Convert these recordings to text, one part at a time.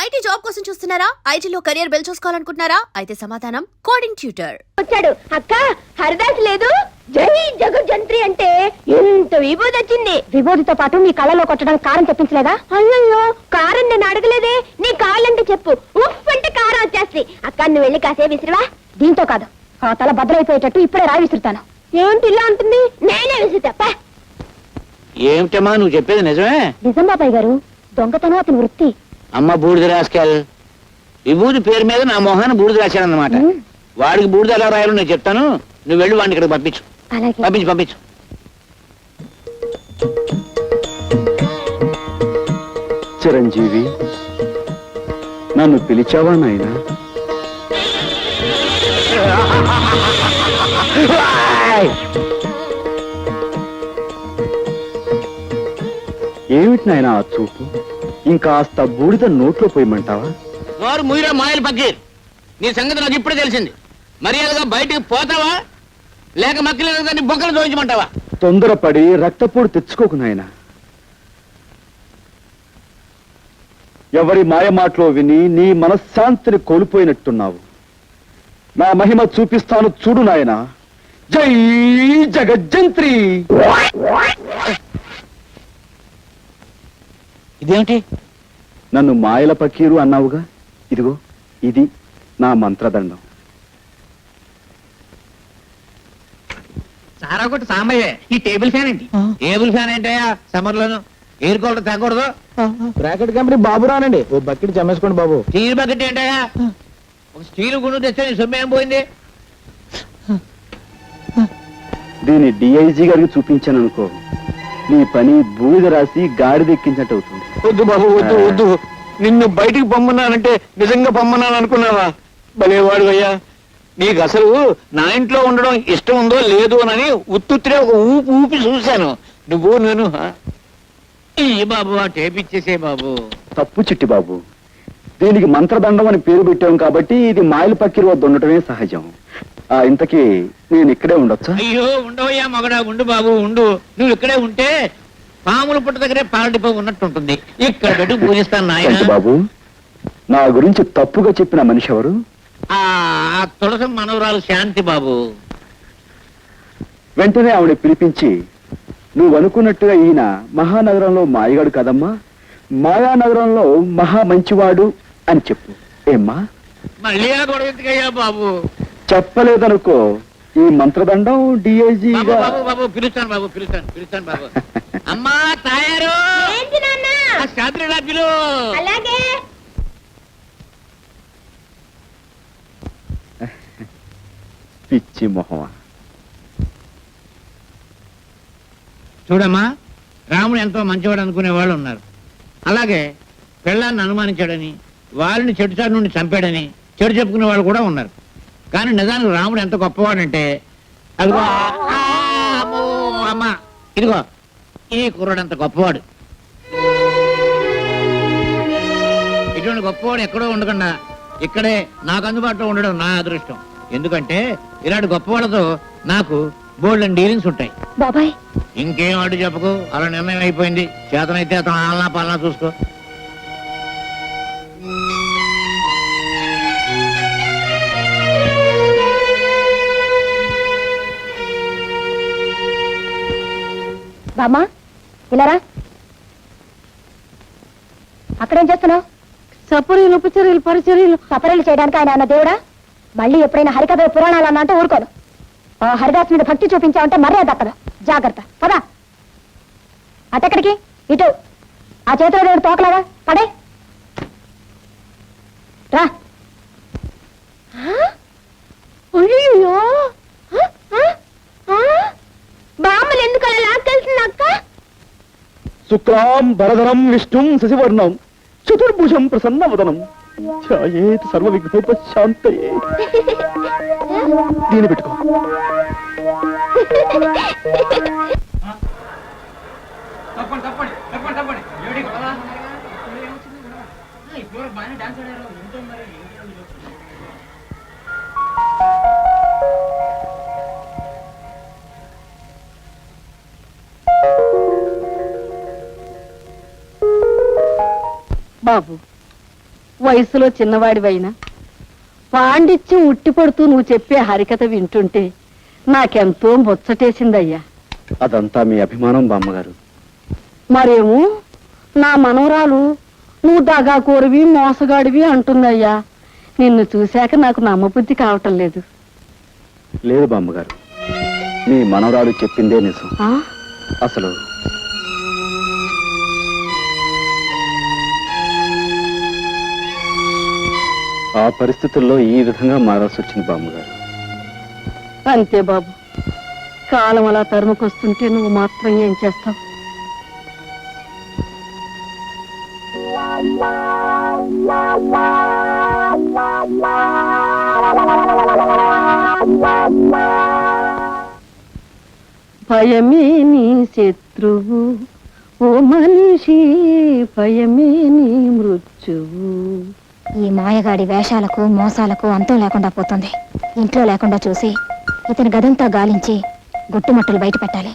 IT job కోసం చూస్తున్నారా? ఐటీలో కెరియర్ బిల్డ్ చూసుకోవాలనుకుంటున్నారా? అయితే సమాధానం కోడింగ్ ట్యూటర్. వచ్చాడు. అక్క హరిదాస్ లేదు, జై జగజ్జంత్రి అంటే ఎంత విభూతి వచ్చింది. విభూతితో పాటు నీ కళ్ళలో కొట్టడానికి కారం తెప్పించలేదా? అయ్యో కారం నేను అడగలేదే. నీ కాళ్ళంటే చెప్పు, ఉఫ్ అంటే కారం వచ్చేస్తుంది. అక్క నువ్వు వెళ్ళి కాసే విసిరివా. దీంతో కాదు, ఆ తల భద్రైపోయేటట్టు ఇప్పుడే రాయి విసురుతాను. ఏంటి ఇలా ఉంటుంది? నేనే విసురుతా. ఏమిటమ్మా నువ్వు చెప్పేది నిజమే? నిజం బాబాయ్ గారు, దొంగతనం అతని వృత్తి. అమ్మ బూడిద రాసుకెళ్. విభూతి పేరు మీద నా మొహాన్ని బూడిద రాశానన్నమాట. వాడికి బూడిద ఎలా రాయాలో నేను చెప్తాను, నువ్వు వెళ్ళి వాడిని ఇక్కడికి పంపించు. పంపించు పంపించు. చిరంజీవి, నన్ను పిలిచావా నాయనా? ఏమిటి నాయనా ఆ చూపు? ఇంకాస్త బూడిద నోట్లో పోయమంటావా? నోరు ముయిరా మాయలు పక్కీర్. నీ సంగతి నాకు ఇప్పుడే తెలిసింది. మర్యాదగా బయటికి పోతావా లేక మక్కలేదని బొక్కలు దోయించమంటావా? తొందరపడి రక్తపోటు తెచ్చుకోకు నాయనా. ఎవరి మాయ మాటలో విని నీ మనశ్శాంతిని కోల్పోయినట్టున్నావు. నా మహిమ చూపిస్తాను చూడు నాయనా. జై జగజ్జంత్రి. ఇదేమిటి? నన్ను మాయల పకీరు అన్నావుగా, ఇదిగో ఇది నా మంత్రదండం. సారా కొట్టు సాంబయ్యే. ఈ టేబుల్ ఫ్యాన్ ఏంటి? టేబుల్ ఫ్యాన్ ఏంటయ్యా? సమ్మర్ లోను ఎయిర్ కూలర్ తగ్గకూడదు. బ్రాకెట్ కంపెనీ బాబు రానండి, ఓ బకెట్ చమ్మేసుకోండి బాబు. స్టీల్ బకెట్ ఏంటయ్యా? ఒక స్టీల్ గుండు తెస్తే నీ సొమ్ము ఏం పోయింది? దీన్ని డిఐజీ గారికి చూపించాను అనుకో, నీ పని బూడిద రాసి గాడిదెక్కించినట్టు అవుతుంది. వద్దు బాబు, వద్దు వద్దు. నిన్ను బయటికి పొమ్మన్నానంటే నిజంగా పొమ్మన్నాను అనుకున్నావా? భలేవాడు అయ్యా. నీకు అసలు నా ఇంట్లో ఉండడం ఇష్టం ఉందో లేదో అని ఉత్తుత్తిరే ఒక ఊపి ఊపి చూశాను. నువ్వు నేను బాబు ఆ టేప్ ఇచ్చేసే బాబు. తప్పు చిట్టి బాబు, దీనికి మంత్రదండం అని పేరు పెట్టాం కాబట్టి ఇది మాయల పక్కిరి వద్ద ఉండటమే సహజం. ఇంతకీ నేను ఇక్కడే ఉండొచ్చా? అయ్యో ఉండవయ్యా మగడా, ఉండు బాబు ఉండు. నువ్వు ఇక్కడే ఉంటే పాముల పుట్ట దగ్గరే పాలడిపో ఉన్నట్టు ఉంటుంది. ఇక్కడ పెట్టి పూజిస్తాను నాయన. బాబు, నా గురించి తప్పుగా చెప్పిన మనిషి ఎవరు? ఆ తులసి మనవరాలు శాంతి బాబు. వెంటనే ఆవిడ పిలిపించి, నువ్వు అనుకున్నట్టుగా ఈయన మహానగరంలో మాయగాడు కదమ్మా, మాయానగరంలో మహా మంచివాడు అని చెప్పు. ఏమ్మా? మళ్ళీ ఆ గొడవ ఎందుకయ్యా బాబు? చెప్పలేదనుకో, ఈ మంత్రదండం డిఐజీగా. బాబు బాబు పిలుస్తాను బాబు, పిలుస్తాను బాబు. అమ్మా తాయారు, శాంతిలా పిలు. అలాగే. పిచ్చి మొహమా. చూడమ్మా, రాముడు ఎంతో మంచివాడు అనుకునే వాళ్ళు ఉన్నారు. అలాగే పెళ్ళాన్ని అనుమానించాడని, వాళ్ళని చెడుచారు నుండి చంపాడని చెడు చెప్పుకునే వాళ్ళు కూడా ఉన్నారు. కానీ నిజానికి రాముడు ఎంత గొప్పవాడంటే, అదిగో అమ్మా ఇదిగో ఈ కుర్రాడు అంత గొప్పవాడు. ఇటువంటి గొప్పవాడు ఎక్కడో ఉండకుండా ఇక్కడే నాకు అందుబాటులో ఉండడం నా అదృష్టం. ఎందుకంటే ఇలాంటి గొప్పవాళ్ళతో నాకు బోల్డ్ డీలింగ్స్ ఉంటాయి. బాబాయ్ ఇంకేం అడ్డు చెప్పకు, అలా నిర్ణయం అయిపోయింది. చేతనైతే అతను ఆలనా పాలనా చూసుకో. బామ్మా ఇలారా. అక్కడేం చేస్తున్నావు? సపరీలు ఉపచర్యలు పరిచర్యలు. సపరీలు చేయడానికి ఆయన అన్న దేవుడా? మళ్ళీ ఎప్పుడైనా హరికథ పురాణాలు అన్నా అంటే ఊరుకోను. ఆ హరిదాస్ మీద భక్తి చూపించావంటే మర్యాద దక్కదు. జాగ్రత్త. పదా అటెక్కడికి? ఇటు. ఆ చేతిలో దేవుడు తోకలాగా పడే రా. బామ్మలు ఎందుకు అలా లాక్కెళ్తుంది అక్క? శుక్లాం భరధరం విష్ణుం శశివర్ణం చతుర్భుజం ప్రసన్నవదనం ఛాయేత్ సర్వ విఘ్నోపశాంతయే. దీన్ని పెట్టుకో. బాబు వయసులో చిన్నవాడివైనా పాండిత్యం ఉట్టిపడుతూ నువ్వు చెప్పే హరికథ వింటుంటే నాకెంతో ముచ్చటేసిందయ్యా. అదంతా మీ అభిమానం బామ్మగారు. మరేమో నా మనవరాలు నువ్వు దగాకోరివి మోసగాడివి అంటుందయ్యా. నిన్ను చూశాక నాకు నమ్మబుద్ధి కావటం లేదు. లేదు బామ్మగారు, మీ మనవరాలు చెప్పిందే నిజం. ఆ? అసలు ఆ పరిస్థితుల్లో ఈ విధంగా మారాల్సి వచ్చింది బామ్మగారు. అంతే బాబు, కాలం అలా తరుముకొస్తుంటే నువ్వు మాత్రం ఏం చేస్తావు? భయమే నీ శత్రువు ఓ మనిషి, భయమే నీ మృత్యువు. ఈ మాయగాడి వేషాలకు మోసాలకు అంతం లేకుండా పోతుంది. ఇంట్లో లేకుండా చూసి ఇతని గదంతా గాలించి గుట్టుమట్టులు బయట పెట్టాలి.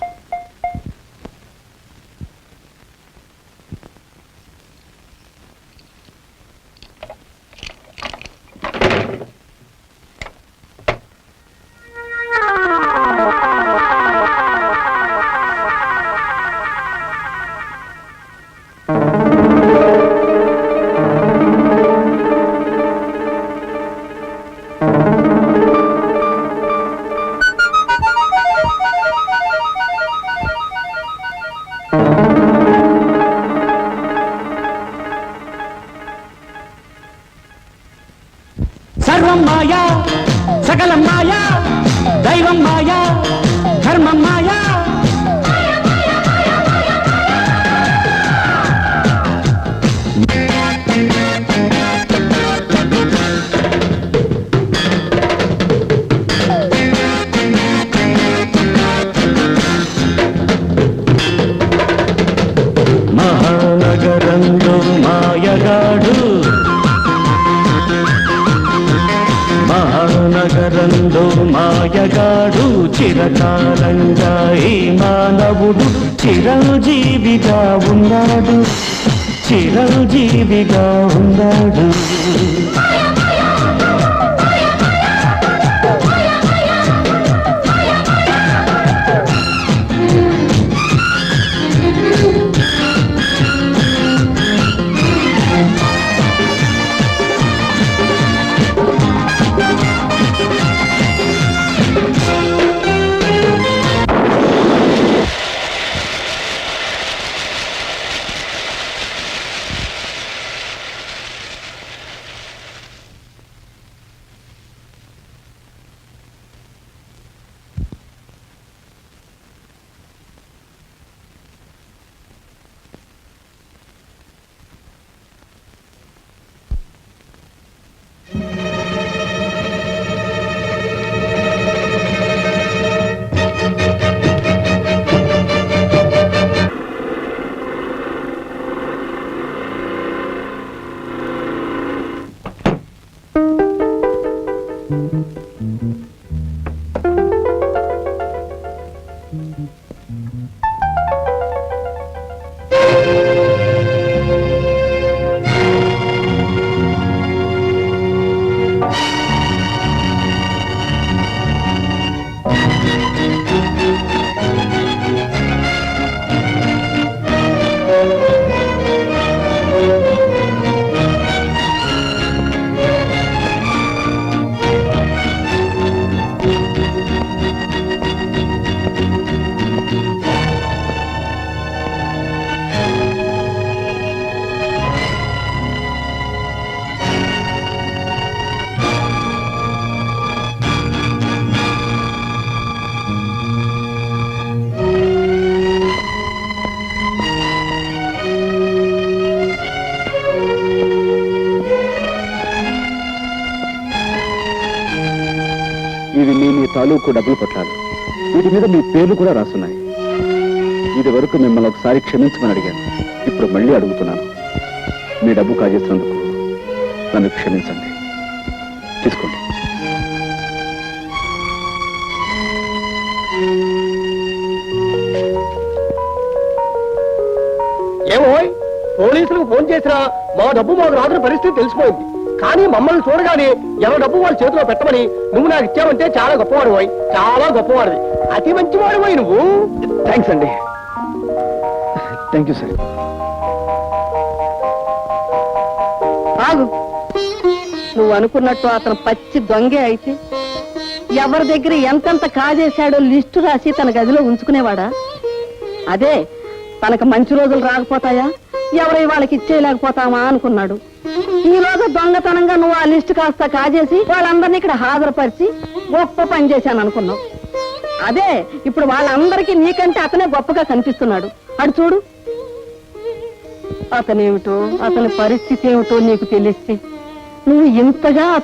సర్వం మాయా సకలం మాయా దైవం మాయా ధర్మం మాయా. మహానగరంలో మాయగాడు, మహానగరంలో మాయగాడు, చిరకాలంగా ఈ మానవుడు చిరంజీవిగా ఉన్నాడు, చిరంజీవిగా ఉన్నాడు. ఇవి మీ తాలూకు డబ్బులు పట్టాలు. వీటి మీద మీ పేర్లు కూడా రాస్తున్నాయి. ఇది వరకు మిమ్మల్ని ఒకసారి క్షమించమని అడిగాను, ఇప్పుడు మళ్ళీ అడుగుతున్నాను. మీ డబ్బు కాజేసినందుకు నన్ను క్షమించండి. తీసుకోండి. ఏమో పోలీసులకు ఫోన్ చేసినా మా డబ్బు మాకు రాత్రి పరిస్థితి తెలిసిపోయింది. కానీ మమ్మల్ని చూడగానే ఎవరి డబ్బు వాళ్ళ చేతిలో పెట్టమని నువ్వు నాకు ఇచ్చావంటే చాలా గొప్పవాడు పోయి, చాలా గొప్పవాడివి, అతి మంచివాడు పోయి నువ్వు. థ్యాంక్స్ అండి. Thank you sir. ఆగు. నువ్వు అనుకున్నట్టు అతను పచ్చి దొంగే అయితే ఎవరి దగ్గర ఎంతెంత కాజేశాడో లిస్టు రాసి తన గదిలో ఉంచుకునేవాడా? అదే తనకు మంచి రోజులు రాకపోతాయా, ఎవరై వాళ్ళకి ఇచ్చేయలేకపోతామా అనుకున్నాడు. ఈ రోజు దొంగతనంగా నువ్వు ఆ లిస్టు కాస్త కాజేసి వాళ్ళందరినీ ఇక్కడ హాజరుపరిచి గొప్ప పని చేశాను అనుకున్నావు. అదే ఇప్పుడు వాళ్ళందరికీ నీకంటే అతనే గొప్పగా కనిపిస్తున్నాడు. అడు చూడు, అతనేమిటో అతని పరిస్థితి ఏమిటో నీకు తెలిస్తే నువ్వు ఇంతగా అతను